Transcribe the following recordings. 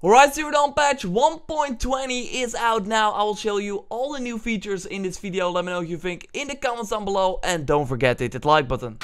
Alright, Zero Dawn patch 1.20 is out now. I will show you all the new features in this video. Let me know what you think in the comments down below. And don't forget to hit that like button.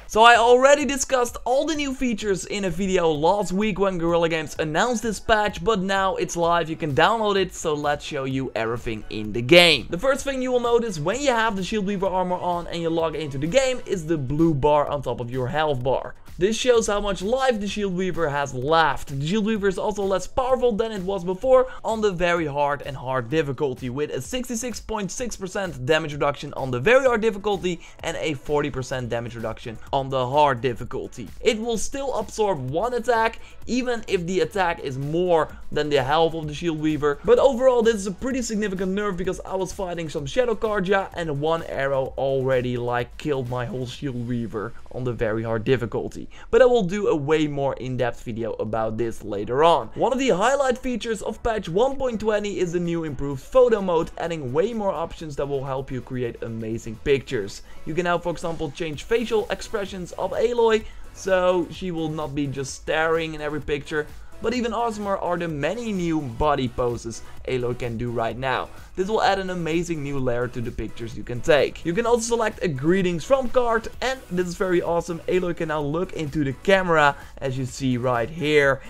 So I already discussed all the new features in a video last week when Guerrilla Games announced this patch, but now it's live, you can download it, so let's show you everything in the game. The first thing you will notice when you have the Shield Weaver armor on and you log into the game is the blue bar on top of your health bar. This shows how much life the Shield Weaver has left. The Shield Weaver is also less powerful than it was before on the very hard and hard difficulty, with a 66.6% damage reduction on the very hard difficulty and a 40% damage reduction on the hard difficulty. It will still absorb one attack even if the attack is more than the health of the Shield Weaver, but overall this is a pretty significant nerf because I was fighting some Shadow Carja and one arrow already killed my whole Shield Weaver on the very hard difficulty. But I will do a way more in-depth video about this later on. One of the highlight features of patch 1.20 is the new improved photo mode, adding way more options that will help you create amazing pictures. You can now, for example, change facial expressions of Aloy, so she will not be just staring in every picture. But even awesomer are the many new body poses Aloy can do right now. This will add an amazing new layer to the pictures you can take. You can also select a greetings from card, and this is very awesome. Aloy can now look into the camera, as you see right here.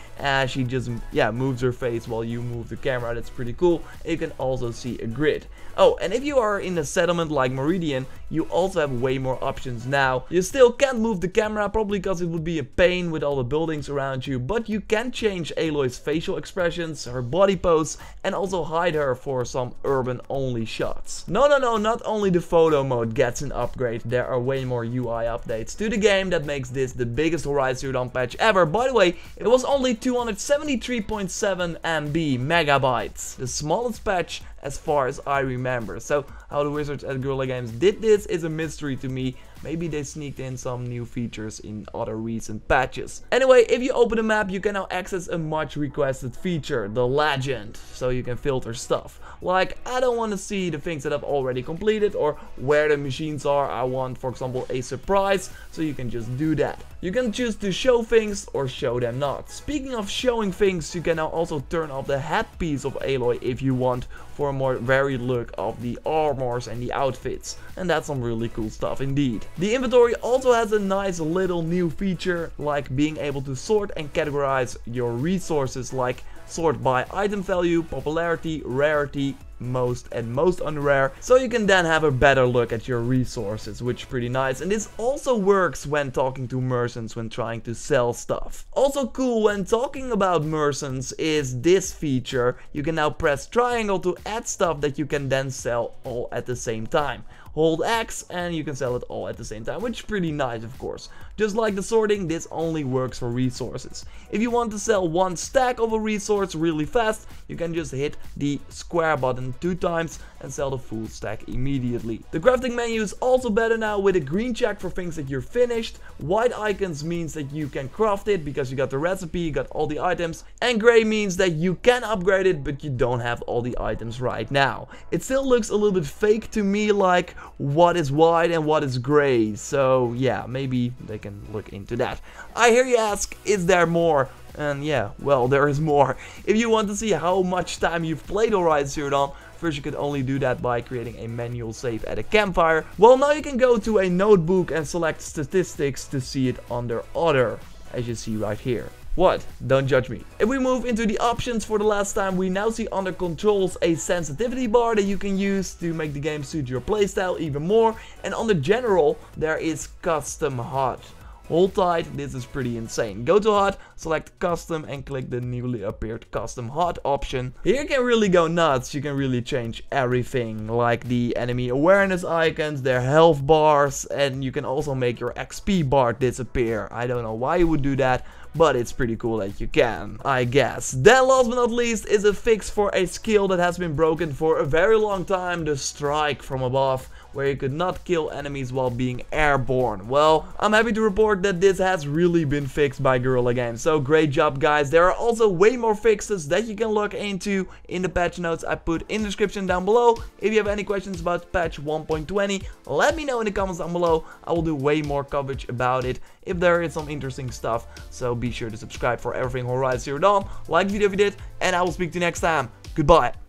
She just moves her face while you move the camera. That's pretty cool. And you can also see a grid. Oh, and if you are in a settlement like Meridian, you also have way more options now. You still can't move the camera, probably because it would be a pain with all the buildings around you, but you can change Aloy's facial expressions, her body pose, and also hide her for some urban only shots. No, not only the photo mode gets an upgrade, there are way more UI updates to the game that makes this the biggest Horizon Zero Dawn patch ever. By the way, it was only 273.7 MB megabytes, the smallest patch as far as I remember. So how the wizards at Guerrilla Games did this is a mystery to me. Maybe they sneaked in some new features in other recent patches. Anyway, if you open the map, you can now access a much requested feature, the legend. So you can filter stuff. Like, I don't want to see the things that I've already completed or where the machines are. I want, for example, a surprise, so you can just do that. You can choose to show things or show them not. Speaking of showing things, you can now also turn off the headpiece of Aloy if you want, for a more varied look of the armors and the outfits. And that's some really cool stuff indeed. The inventory also has a nice little new feature, like being able to sort and categorize your resources, like sort by item value, popularity, rarity, most and most unrare, so you can then have a better look at your resources, which is pretty nice. And this also works when talking to merchants when trying to sell stuff. Also cool when talking about merchants is this feature. You can now press triangle to add stuff that you can then sell all at the same time. Hold X and you can sell it all at the same time, which is pretty nice, of course. Just like the sorting, this only works for resources. If you want to sell one stack of a resource really fast, you can just hit the square button 2 times and sell the full stack immediately. The crafting menu is also better now, with a green check for things that you're finished. White icons means that you can craft it because you got the recipe, you got all the items. And gray means that you can upgrade it, but you don't have all the items right now. It still looks a little bit fake to me, like what is white and what is gray. So yeah, maybe they can look into that. I hear you ask, is there more? And yeah, well, there is more. If you want to see how much time you've played Horizon Zero Dawn, first you could only do that by creating a manual save at a campfire. Well, now you can go to a notebook and select statistics to see it under other, as you see right here. What? Don't judge me. If we move into the options for the last time, we now see under controls a sensitivity bar that you can use to make the game suit your playstyle even more. And under general, there is custom HUD. Hold tight, this is pretty insane. Go to HUD, select custom and click the newly appeared custom HUD option. Here you can really go nuts. You can really change everything, like the enemy awareness icons, their health bars, and you can also make your XP bar disappear. I don't know why you would do that, but it's pretty cool that you can, I guess. Then last but not least is a fix for a skill that has been broken for a very long time, the strike from above, where you could not kill enemies while being airborne. Well, I'm happy to report that this has really been fixed by Guerrilla Games, so great job guys. There are also way more fixes that you can look into in the patch notes I put in the description down below. If you have any questions about patch 1.20, let me know in the comments down below. I will do way more coverage about it if there is some interesting stuff. So be sure to subscribe for everything Horizon Zero Dawn. Like the video if you did, and I will speak to you next time. Goodbye.